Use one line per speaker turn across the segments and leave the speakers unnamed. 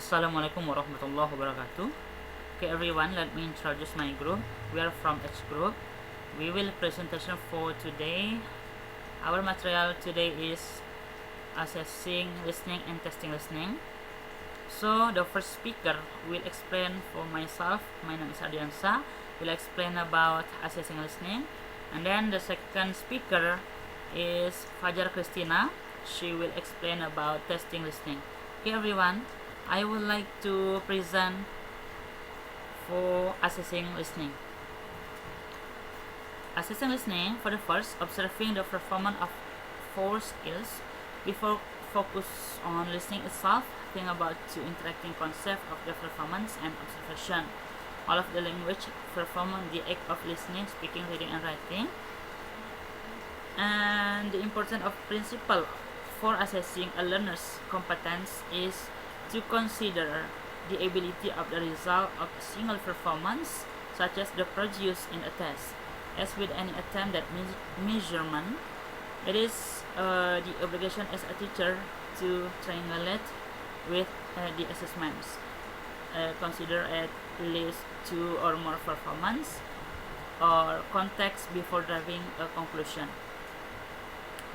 Assalamualaikum warahmatullahi wabarakatuh. Okay everyone, let me introduce my group. We are from H group. We will presentation for today. Our material today is assessing listening and testing listening. So the first speaker will explain for myself. My name is Adiansa. Will explain about assessing listening. And then the second speaker is Fajar Christina. She will explain about testing listening. Okay everyone, I would like to present for assessing listening. Assessing listening, for the first, observing the performance of four skills. Before focus on listening itself, think about two interacting concepts of the performance and observation. All of the language performance, the act of listening, speaking, reading, and writing. And the importance of principle for assessing a learner's competence is to consider the ability of the result of a single performance, such as the produced in a test. As with any attempt at measurement, it is the obligation as a teacher to triangulate with the assessments. Consider at least two or more performance or context before driving a conclusion.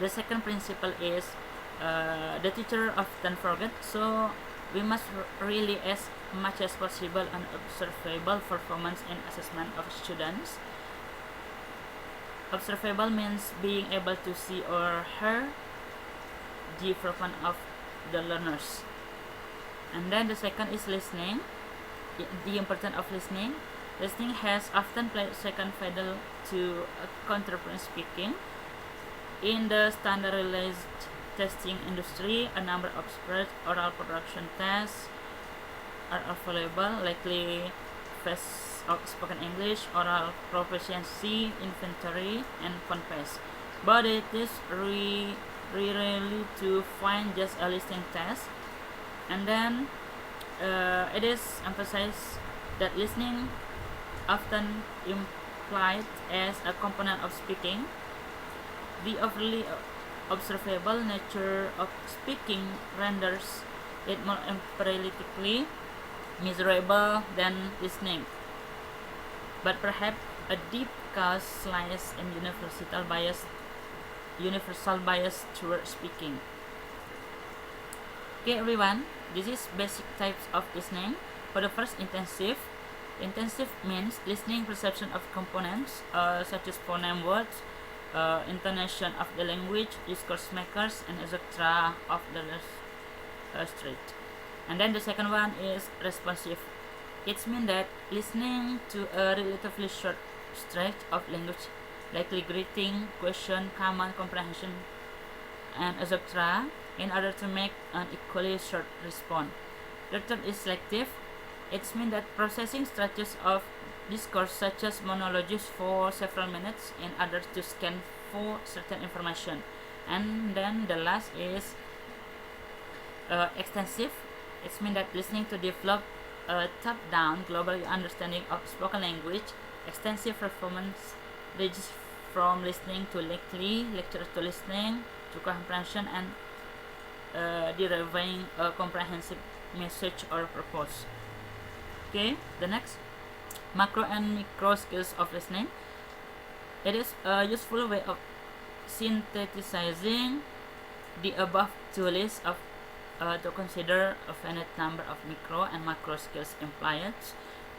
The second principle is the teacher often forget, so we must really as much as possible an observable performance and assessment of students. Observable means being able to see or hear the performance of the learners. And then the second is listening. The importance of listening. Listening has often played second fiddle to counterpoint speaking. In the standardized testing industry, a number of spread oral production tests are available, likely face of spoken English, oral proficiency, inventory, and confess. But it is rarely to find just a listening test. And then it is emphasized that listening often implied as a component of speaking. The overly observable nature of speaking renders it more empirically measurable than listening. But perhaps a deep cause lies in universal bias toward speaking. Okay everyone, this is basic types of listening. For the first, intensive. Intensive means listening perception of components such as phoneme words, intonation of the language, discourse makers, and etc. of the street. And then the second one is responsive. It means that listening to a relatively short stretch of language, likely greeting, question, command, comprehension, and etc., in order to make an equally short response. The third is selective. It means that processing stretches of discourse such as monologues for several minutes in order to scan for certain information. And then the last is extensive. It means that listening to develop a top-down global understanding of spoken language. Extensive performance ranges from listening to likely, lecture to listening to comprehension, and deriving a comprehensive message or purpose. Okay, the next, macro and micro skills of listening. It is a useful way of synthesizing the above two lists of to consider a finite number of micro and macro skills implied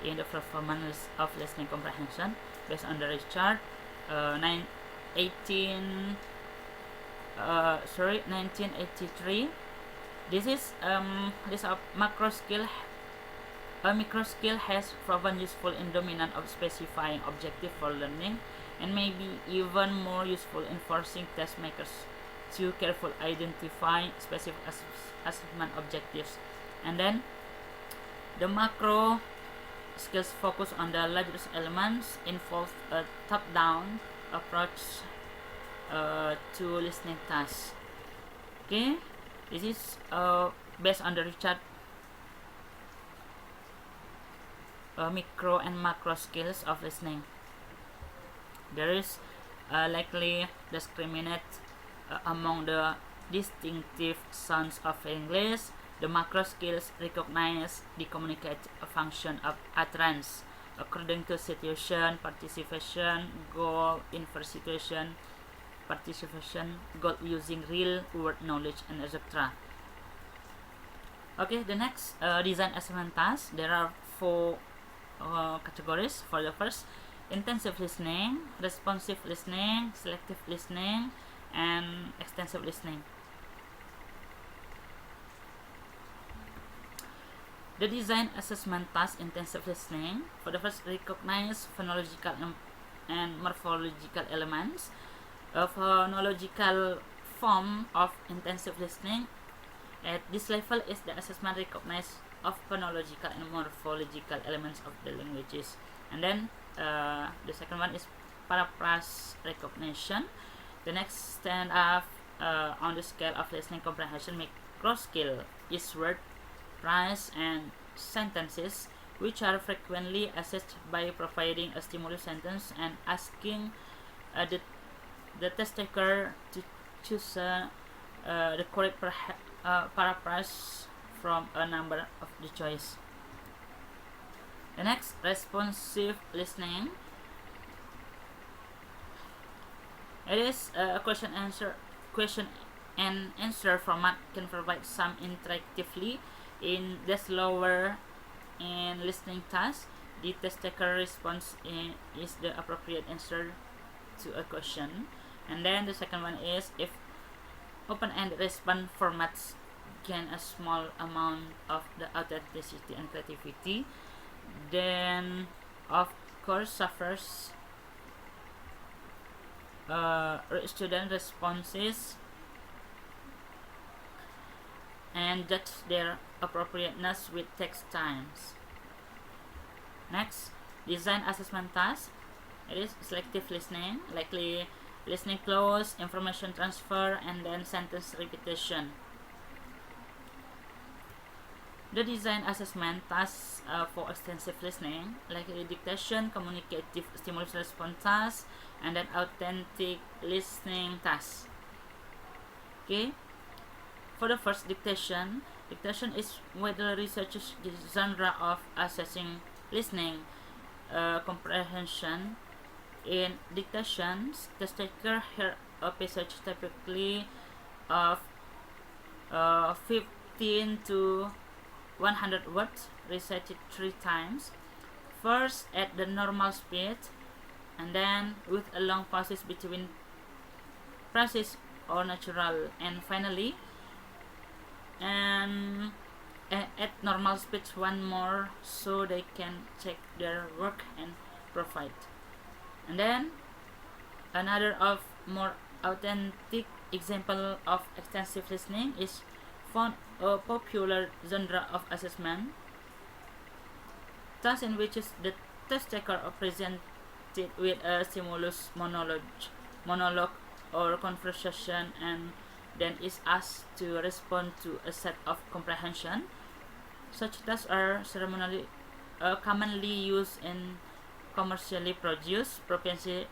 in the performance of listening comprehension based on the Richard 1983. This is of macro skill. A micro skill has proven useful in dominant of specifying objective for learning, and may be even more useful in forcing test makers to carefully identify specific assessment objectives. And then the macro skills focus on the largest elements, involve a top-down approach to listening tasks. Okay, this is based on the Richard micro and macro skills of listening. There is likely discriminate among the distinctive sounds of English, The macro skills recognize the communicative function of utterance according to situation, participation, goal, inverse situation, participation, goal using real world knowledge, and etc. Okay, the next design assessment task. There are four categories. For the first, intensive listening, responsive listening, selective listening, and extensive listening. The design assessment task intensive listening. For the first, recognize phonological and morphological elements. A phonological form of intensive listening. At this level is the assessment recognize of phonological and morphological elements of the languages. And then the second one is paraphrase recognition. The next stand up on the scale of listening comprehension micro skill is word, phrase, and sentences, which are frequently assessed by providing a stimulus sentence and asking the test taker to choose the correct paraphrase from a number of the choice. The next, responsive listening. It is a question and answer format can provide some interactively in the slower and listening task. The test taker response is the appropriate answer to a question. And then the second one is if open-ended response formats gain a small amount of the authenticity and creativity, then of course suffers student responses and judge their appropriateness with text times. Next, design assessment task. It is selective listening, likely listening close, information transfer, and then sentence repetition. The design assessment tasks for extensive listening, like dictation, communicative stimulus response task, and then authentic listening task. Okay. For the first, dictation is whether researchers the genre of assessing listening comprehension. In dictations, the taker hear a passage typically of 15 to 100 words recited 3 times. First at the normal speed, and then with a long pauses between phrases or natural, and finally and at normal speed one more so they can check their work and provide. And then another of more authentic example of extensive listening is found a popular genre of assessment task in which the test taker are presented with a stimulus monologue or conversation and then is asked to respond to a set of comprehension. Such tasks are ceremonially commonly used in commercially produced proficiency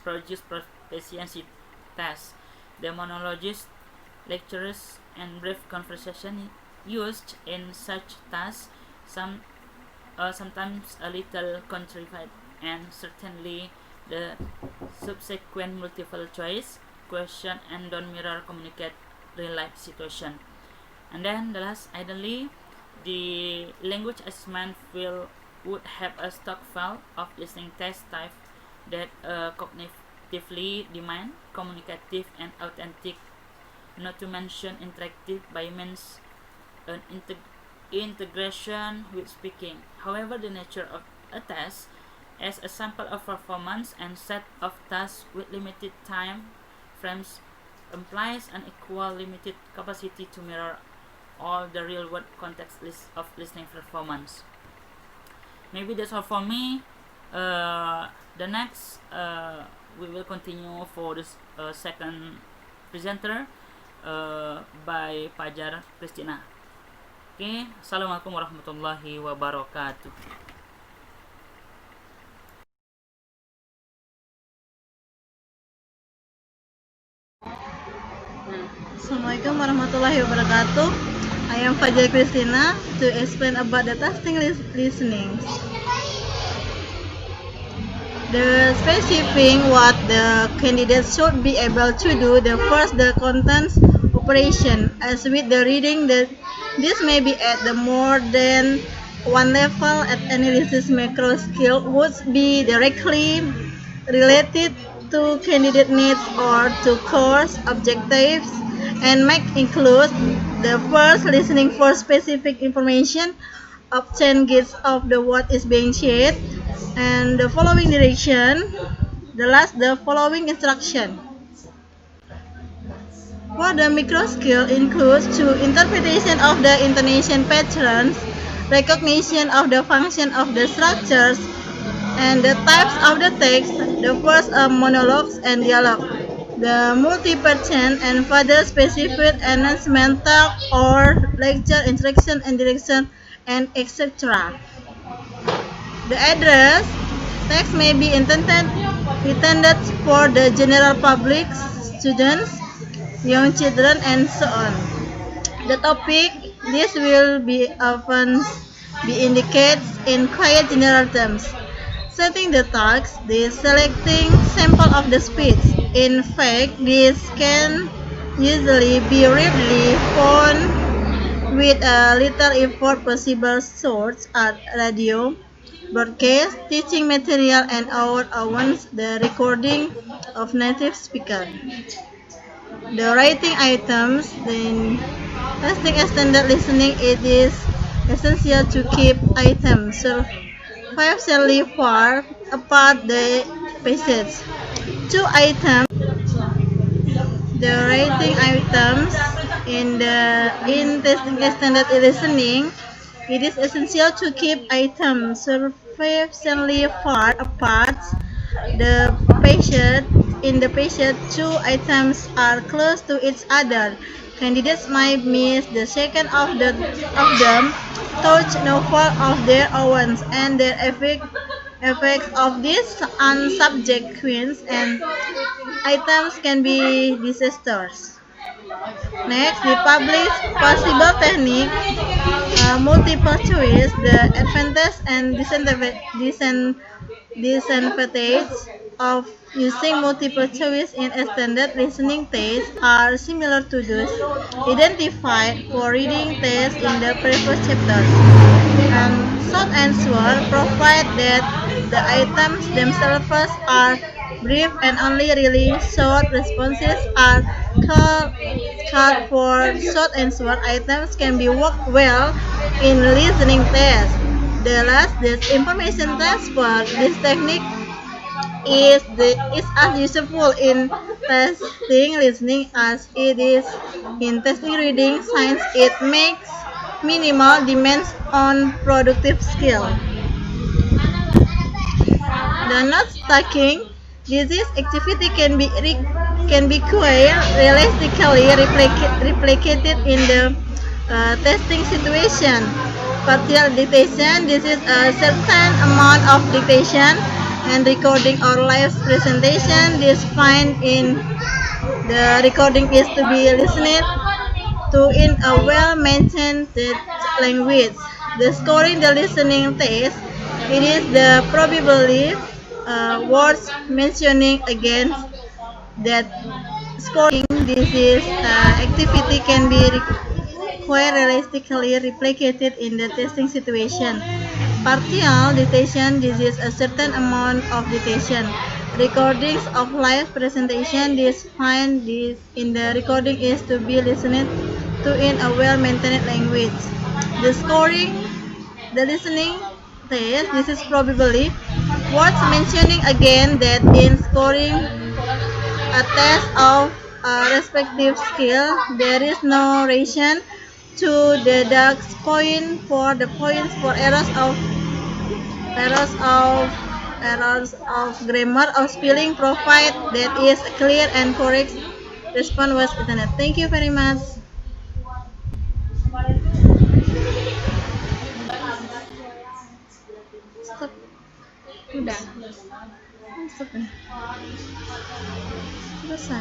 proficiency tests. The monologuist, lectures, and brief conversation used in such tasks sometimes a little contrived, and certainly the subsequent multiple choice question and don't mirror communicate real life situation. And then the last, ideally the language assessment field would have a stock file of listening test type that cognitively demand, communicative, and authentic, not to mention interactive by means an integration with speaking. However, the nature of a test as a sample of performance and set of tasks with limited time frames implies an equal limited capacity to mirror all the real world context of listening performance. Maybe that's all for me. The next we will continue for this second presenter by Fajar Christina. Okay, assalamualaikum warahmatullahi wabarakatuh.
Assalamualaikum warahmatullahi wabarakatuh. I am Fajar Christina to explain about the testing listening. The specifying what the candidate should be able to do. The first, the contents operation. As with the reading, this may be at the more than one level at analysis macro skill would be directly related to candidate needs or to course objectives and might include the first, listening for specific information, obtain gets of the what is being shared, and the following direction, the last, the following instruction. For the micro skill includes to interpretation of the intonation patterns, recognition of the function of the structures, and the types of the text. The first are monologues and dialogue. The multi-pattern and further specific announcement talk or lecture, instruction and direction, and etc. The address text may be intended for the general public, students, young children, and so on. The topic, this will be often be indicated in quite general terms. Setting the task, the selecting sample of the speech. In fact, this can usually be readily found with a little effort. Possible sources are radio, broadcast, teaching material, and our own the recording of native speaker. The writing items, then testing extended listening, it is essential to keep items sufficiently far apart the passage. Two items, the writing items in testing extended listening, it is essential to keep items sufficiently far apart. The patient in the patient, two items are close to each other. Candidates might miss the second of them, touch no fault of their own, and the effects of this on subsequent and items can be disastrous. Next, we publish possible technique, multiple choice, the advantage and disadvantage of using multiple choice in extended listening tests are similar to those identified for reading tests in the previous chapters. And short answer provide that the items themselves are brief and only really short responses are called for. Short answer items can be worked well in listening tests. The last, this information transfer. This technique is as useful in testing listening as it is in testing reading. Since it makes minimal demands on productive skill. The note taking, this activity can be quite realistically replicated in the testing situation. Partial dictation, this is a certain amount of dictation and recording or live presentation. This find in the recording is to be listened to in a well-maintained language. The scoring the listening test, it is the probably words mentioning against that scoring. This is activity can be quite realistically replicated in the testing situation. Partial dictation, this is a certain amount of dictation. Recordings of live presentation, this find this in the recording is to be listened to in a well-maintained language. The scoring, the listening test, this is probably words mentioning again that in scoring a test of a respective skill, there is no reason to deduct points for errors of grammar or spelling, provide that is a clear and correct response was intended. Thank you very much. Stop. Udah. Stop. Selesai.